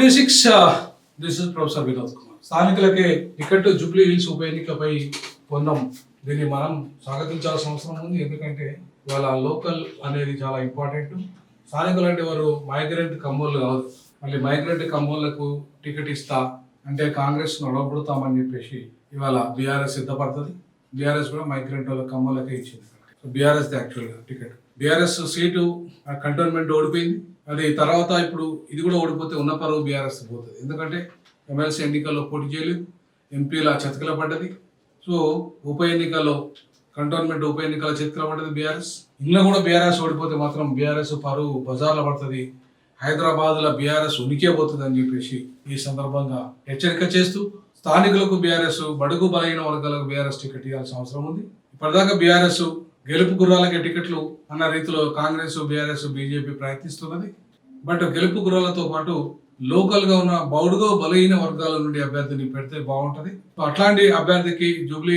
2026 this is professor Vinod Kumar. స్థానికులకే ticket Jubilee Hills ఉప ఎన్నికపై పొందాం. దీన్ని మనం స్వాగతించాల్సిన అవసరం ఉంది. ఎందుకంటే ఇవాళ లోకల్ అనేది చాలా ఇంపార్టెంట్. స్థానికులు అంటే వారు మైగ్రెంట్ కమ్మోళ్ళు కాదు. మళ్ళీ మైగ్రెంట్ కమ్మోళ్లకు టికెట్ ఇస్తా అంటే కాంగ్రెస్ నడవబడుతామని చెప్పేసి ఇవాళ బీఆర్ఎస్ సిద్ధపడుతుంది. బీఆర్ఎస్ కూడా మైగ్రెంట్ వాళ్ళ కమ్మోళ్ళకే ఇచ్చింది. బీఆర్ఎస్ యాక్చువల్గా టికెట్ బీఆర్ఎస్ సీటు కంటోన్మెంట్ ఓడిపోయింది. అది తర్వాత ఇప్పుడు ఇది కూడా ఓడిపోతే ఉన్న పరువు బీఆర్ఎస్ పోతుంది. ఎందుకంటే ఎమ్మెల్సీ ఎన్నికల్లో పోటీ చేయలేదు, ఎంపీల చతికిల పడ్డది. సో ఉప ఎన్నికల్లో కంటోన్మెంట్ ఉప ఎన్నికల చతికిల పడ్డది బీఆర్ఎస్. ఇంట్లో కూడా బీఆర్ఎస్ ఓడిపోతే మాత్రం బీఆర్ఎస్ పరువు బజార్లో పడుతుంది. హైదరాబాద్లో బీఆర్ఎస్ ఉనికే పోతుంది అని చెప్పేసి ఈ సందర్భంగా హెచ్చరిక చేస్తూ స్థానికులకు బీఆర్ఎస్, బడుగు బలైన వర్గాలకు బీఆర్ఎస్ టికెట్ ఇవ్వాల్సిన అవసరం ఉంది. ఇప్పటిదాకా బీఆర్ఎస్ గెలుపు గుర్రాలకే టికెట్లు అన్న రీతిలో కాంగ్రెస్, బీఆర్ఎస్, బీజేపీ ప్రయత్నిస్తున్నది. బట్ గెలుపు గుర్రాలతో పాటు లోకల్ గా ఉన్న బౌడుగో బలహీన వర్గాల నుండి అభ్యర్థిని పెడితే బాగుంటది. అట్లాంటి అభ్యర్థికి జూబ్లీ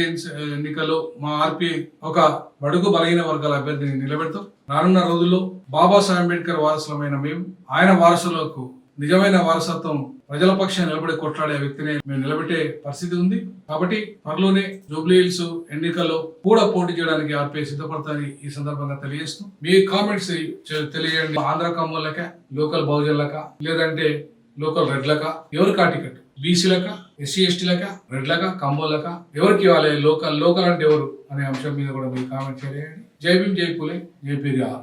ఎన్నికల్లో మా ఆర్పీ ఒక బడుగు బలహీన వర్గాల అభ్యర్థిని నిలబెడతాం. రానున్న రోజుల్లో బాబాసాహెబ్ అంబేద్కర్ వారసులమైన మేము ఆయన వారసులకు నిజమైన వారసత్వం ప్రజల పక్షాన్ని నిలబడి కొట్లాడే వ్యక్తిని మేము నిలబెట్టే పరిస్థితి ఉంది. కాబట్టి త్వరలోనే జూబ్లీ హిల్స్ ఎన్నికల్లో కూడా పోటీ చేయడానికి ఆర్పీఐ సిద్ధపడతారని ఈ సందర్భంగా తెలియజేస్తూ మీ కామెంట్స్ తెలియజేయండి. ఆంధ్ర కమ్మోళ్ళక, లోకల్ బహుజన్లక, లేదంటే లోకల్ రెడ్లక, ఎవరికి ఆ టికెట్? బీసీలక, ఎస్సీ ఎస్టీలక, రెడ్లక, కమ్మోళ్ళక, ఎవరికి ఇవ్వాలి? లోకల్ అంటే ఎవరు అనే అంశం మీద కూడా మీరు కామెంట్ చేయండి. జై భీమ్, జై పూలే, జై పెరియార్.